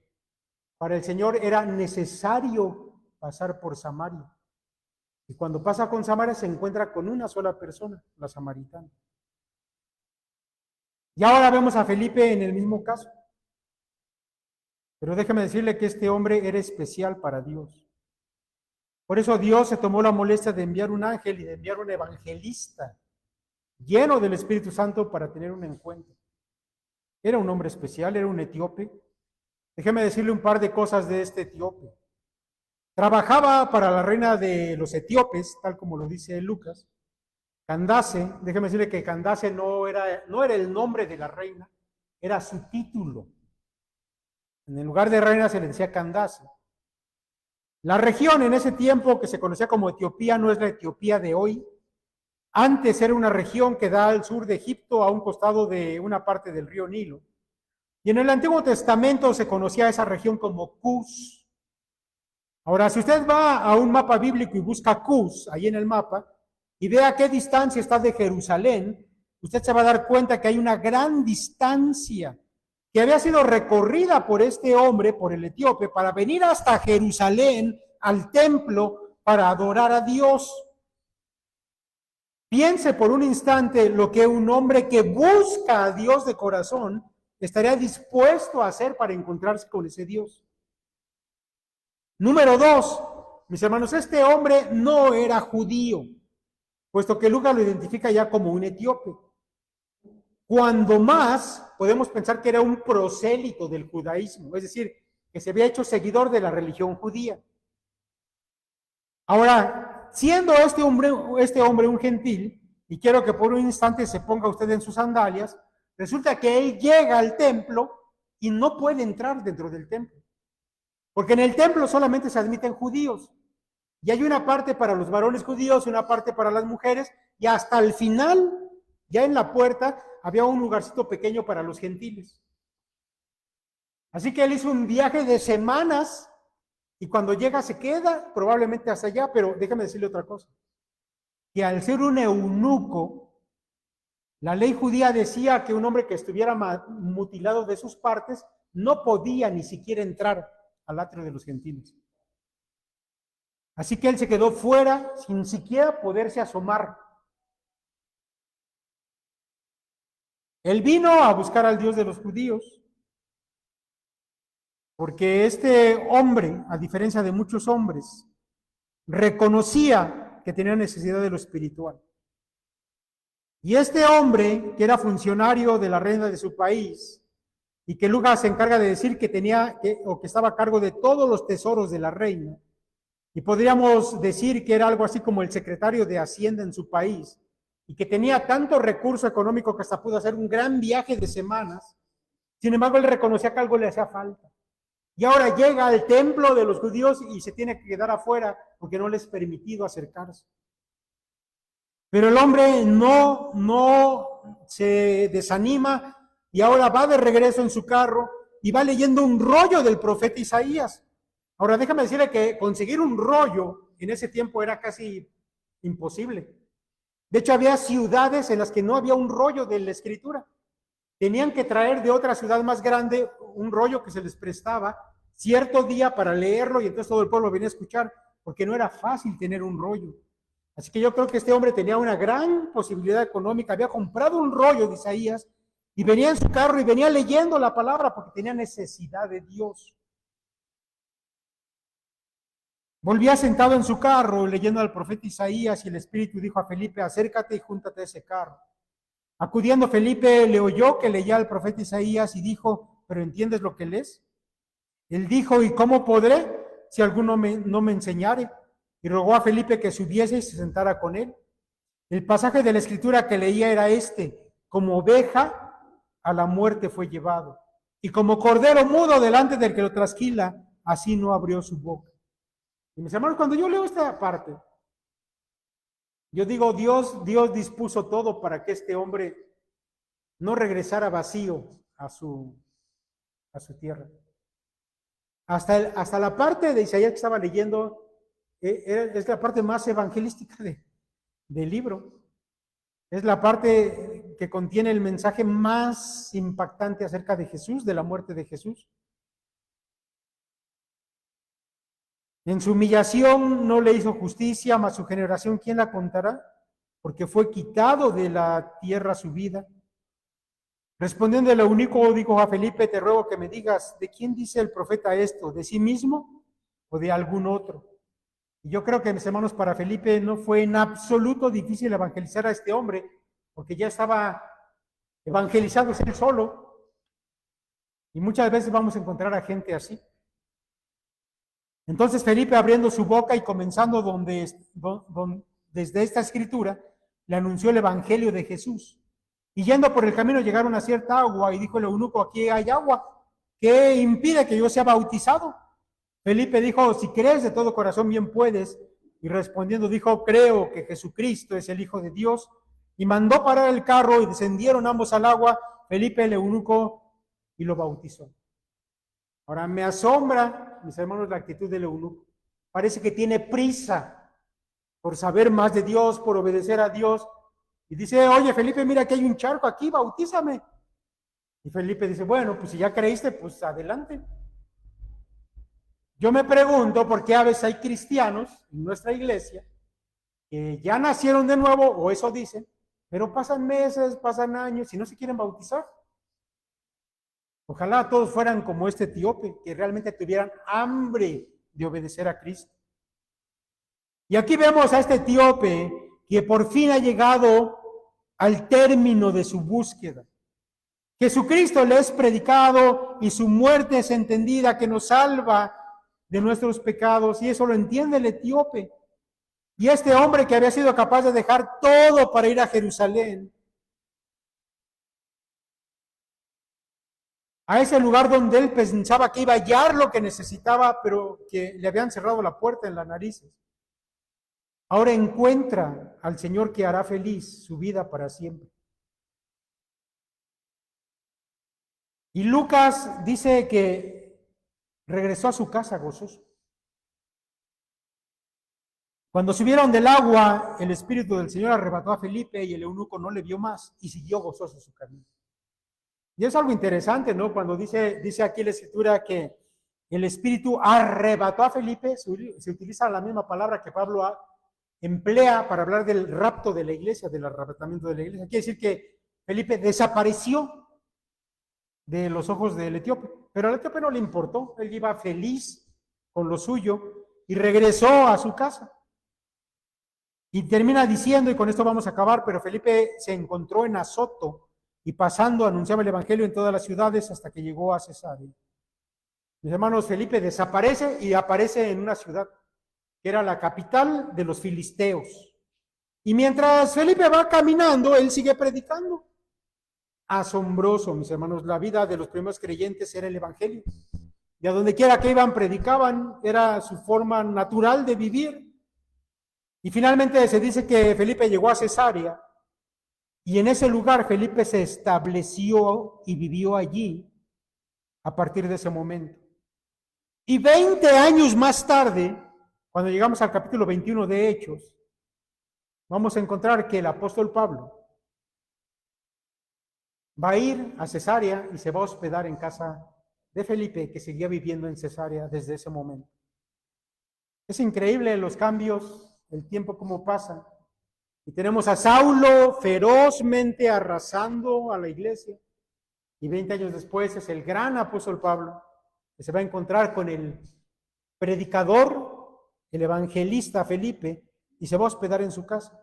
para el Señor era necesario pasar por Samaria. Y cuando pasa con Samaria se encuentra con una sola persona, la samaritana. Y ahora vemos a Felipe en el mismo caso. Pero déjeme decirle que este hombre era especial para Dios. Por eso Dios se tomó la molestia de enviar un ángel y de enviar un evangelista lleno del Espíritu Santo para tener un encuentro. Era un hombre especial, era un etíope. Déjeme decirle un par de cosas de este etíope. Trabajaba para la reina de los etíopes, tal como lo dice Lucas. Candace, déjeme decirle que Candace no era el nombre de la reina, era su título. En el lugar de reina se le decía Candace. La región en ese tiempo que se conocía como Etiopía no es la Etiopía de hoy. Antes era una región que da al sur de Egipto, a un costado de una parte del río Nilo. Y en el Antiguo Testamento se conocía esa región como Cus. Ahora, si usted va a un mapa bíblico y busca Cus, ahí en el mapa, y ve a qué distancia está de Jerusalén, usted se va a dar cuenta que hay una gran distancia que había sido recorrida por este hombre, por el etíope, para venir hasta Jerusalén, al templo, para adorar a Dios. Piense por un instante lo que un hombre que busca a Dios de corazón estaría dispuesto a hacer para encontrarse con ese Dios. Número 2, mis hermanos, este hombre no era judío, puesto que Lucas lo identifica ya como un etíope. Cuando más podemos pensar que era un prosélito del judaísmo, es decir, que se había hecho seguidor de la religión judía. Ahora, siendo este hombre un gentil, y quiero que por un instante se ponga usted en sus sandalias, resulta que él llega al templo y no puede entrar dentro del templo, porque en el templo solamente se admiten judíos, y hay una parte para los varones judíos, una parte para las mujeres, y hasta el final, ya en la puerta, había un lugarcito pequeño para los gentiles. Así que él hizo un viaje de semanas y cuando llega se queda probablemente hasta allá, pero déjame decirle otra cosa, que al ser un eunuco, la ley judía decía que un hombre que estuviera mutilado de sus partes no podía ni siquiera entrar al atrio de los gentiles. Así que él se quedó fuera sin siquiera poderse asomar. Él vino a buscar al Dios de los judíos, porque este hombre, a diferencia de muchos hombres, reconocía que tenía necesidad de lo espiritual. Y este hombre, que era funcionario de la reina de su país, y que Lucas se encarga de decir que que estaba a cargo de todos los tesoros de la reina, y podríamos decir que era algo así como el secretario de Hacienda en su país, y que tenía tanto recurso económico que hasta pudo hacer un gran viaje de semanas. Sin embargo, él reconocía que algo le hacía falta. Y ahora llega al templo de los judíos y se tiene que quedar afuera porque no les es permitido acercarse. Pero el hombre no se desanima y ahora va de regreso en su carro y va leyendo un rollo del profeta Isaías. Ahora déjame decirle que conseguir un rollo en ese tiempo era casi imposible. De hecho, había ciudades en las que no había un rollo de la escritura. Tenían que traer de otra ciudad más grande un rollo que se les prestaba cierto día para leerlo y entonces todo el pueblo venía a escuchar, porque no era fácil tener un rollo. Así que yo creo que este hombre tenía una gran posibilidad económica, había comprado un rollo de Isaías y venía en su carro y venía leyendo la palabra porque tenía necesidad de Dios. Volvía sentado en su carro leyendo al profeta Isaías y el Espíritu dijo a Felipe, acércate y júntate a ese carro. Acudiendo Felipe le oyó que leía al profeta Isaías y dijo, ¿pero entiendes lo que lees? Él dijo, ¿y cómo podré si alguno no me enseñare? Y rogó a Felipe que subiese y se sentara con él. El pasaje de la escritura que leía era este, como oveja a la muerte fue llevado, y como cordero mudo delante del que lo trasquila, así no abrió su boca. Y mis hermanos, cuando yo leo esta parte, yo digo, Dios dispuso todo para que este hombre no regresara vacío a su tierra. Hasta la parte de Isaías que estaba leyendo, es la parte más evangelística del libro. Es la parte que contiene el mensaje más impactante acerca de Jesús, de la muerte de Jesús. En su humillación no le hizo justicia, mas su generación, ¿quién la contará? Porque fue quitado de la tierra su vida. Respondiendo el eunuco, dijo a Felipe, te ruego que me digas, ¿de quién dice el profeta esto? ¿De sí mismo o de algún otro? Y yo creo que, mis hermanos, para Felipe no fue en absoluto difícil evangelizar a este hombre, porque ya estaba evangelizándose él solo. Y muchas veces vamos a encontrar a gente así. Entonces Felipe, abriendo su boca y comenzando desde esta escritura, le anunció el evangelio de Jesús. Y yendo por el camino llegaron a cierta agua y dijo el eunuco, aquí hay agua, ¿qué impide que yo sea bautizado? Felipe dijo, si crees de todo corazón bien puedes. Y respondiendo dijo, creo que Jesucristo es el Hijo de Dios. Y mandó parar el carro y descendieron ambos al agua, Felipe el eunuco, y lo bautizó. Ahora me asombra, mis hermanos, la actitud del eunuco. Parece que tiene prisa por saber más de Dios, por obedecer a Dios. Y dice, oye Felipe, mira que hay un charco aquí, bautízame. Y Felipe dice, bueno, pues si ya creíste, pues adelante. Yo me pregunto por qué a veces hay cristianos en nuestra iglesia que ya nacieron de nuevo, o eso dicen, pero pasan meses, pasan años y no se quieren bautizar. Ojalá todos fueran como este etíope, que realmente tuvieran hambre de obedecer a Cristo. Y aquí vemos a este etíope que por fin ha llegado al término de su búsqueda. Jesucristo le es predicado y su muerte es entendida, que nos salva de nuestros pecados, y eso lo entiende el etíope. Y este hombre que había sido capaz de dejar todo para ir a Jerusalén, a ese lugar donde él pensaba que iba a hallar lo que necesitaba, pero que le habían cerrado la puerta en las narices. Ahora encuentra al Señor que hará feliz su vida para siempre. Y Lucas dice que regresó a su casa gozoso. Cuando subieron del agua, el Espíritu del Señor arrebató a Felipe y el eunuco no le vio más y siguió gozoso su camino. Y es algo interesante, ¿no? Cuando dice aquí la Escritura que el Espíritu arrebató a Felipe, se utiliza la misma palabra que Pablo emplea para hablar del rapto de la iglesia, del arrebatamiento de la iglesia. Quiere decir que Felipe desapareció de los ojos del etíope, pero al etíope no le importó, él iba feliz con lo suyo y regresó a su casa. Y termina diciendo, y con esto vamos a acabar, pero Felipe se encontró en Azoto y pasando anunciaba el evangelio en todas las ciudades hasta que llegó a Cesarea. Mis hermanos, Felipe desaparece y aparece en una ciudad que era la capital de los filisteos. Y mientras Felipe va caminando, él sigue predicando. Asombroso, mis hermanos, la vida de los primeros creyentes era el evangelio. Y a donde quiera que iban, predicaban, era su forma natural de vivir. Y finalmente se dice que Felipe llegó a Cesarea y en ese lugar Felipe se estableció y vivió allí a partir de ese momento. Y 20 años más tarde, cuando llegamos al capítulo 21 de Hechos, vamos a encontrar que el apóstol Pablo va a ir a Cesarea y se va a hospedar en casa de Felipe, que seguía viviendo en Cesarea desde ese momento. Es increíble los cambios, el tiempo como pasa. Y tenemos a Saulo ferozmente arrasando a la iglesia. Y 20 años después es el gran apóstol Pablo, que se va a encontrar con el predicador, el evangelista Felipe y se va a hospedar en su casa.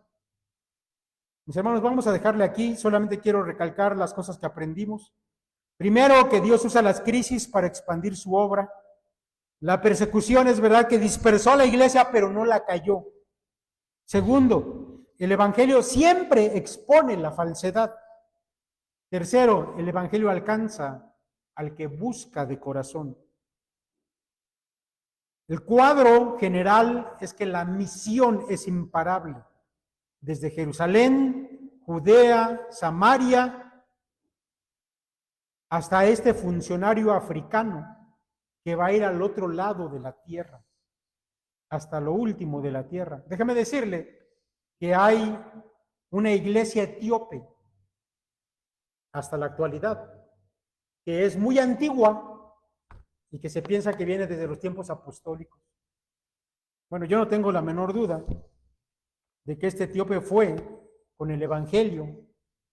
Mis hermanos, vamos a dejarle aquí, solamente quiero recalcar las cosas que aprendimos. Primero, que Dios usa las crisis para expandir su obra. La persecución es verdad que dispersó a la iglesia, pero no la cayó. Segundo, el evangelio siempre expone la falsedad. Tercero, el evangelio alcanza al que busca de corazón. El cuadro general es que la misión es imparable. Desde Jerusalén, Judea, Samaria, hasta este funcionario africano que va a ir al otro lado de la tierra, hasta lo último de la tierra. Déjame decirle que hay una iglesia etíope hasta la actualidad, que es muy antigua y que se piensa que viene desde los tiempos apostólicos. Bueno, yo no tengo la menor duda de que este etíope fue con el evangelio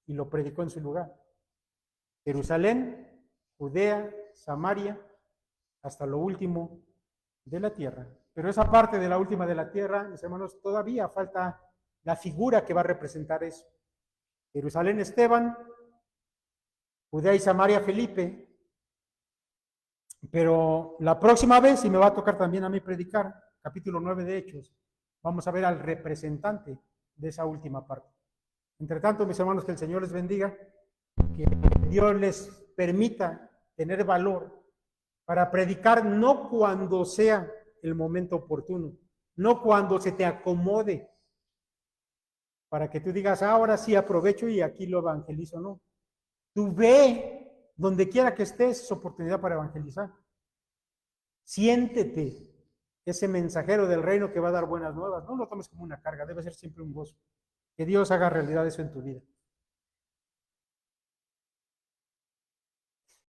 y lo predicó en su lugar. Jerusalén, Judea, Samaria, hasta lo último de la tierra. Pero esa parte de la última de la tierra, mis hermanos, todavía falta la figura que va a representar eso. Jerusalén, Esteban, Judea y Samaria, Felipe. Pero la próxima vez, y me va a tocar también a mí predicar, capítulo 9 de Hechos, vamos a ver al representante de esa última parte. Entre tanto, mis hermanos, que el Señor les bendiga, que Dios les permita tener valor para predicar no cuando sea el momento oportuno, no cuando se te acomode, para que tú digas, ahora sí aprovecho y aquí lo evangelizo, no. Tú ve donde quiera que estés, es oportunidad para evangelizar. Siéntete ese mensajero del reino que va a dar buenas nuevas. No lo tomes como una carga, debe ser siempre un gozo. Que Dios haga realidad eso en tu vida.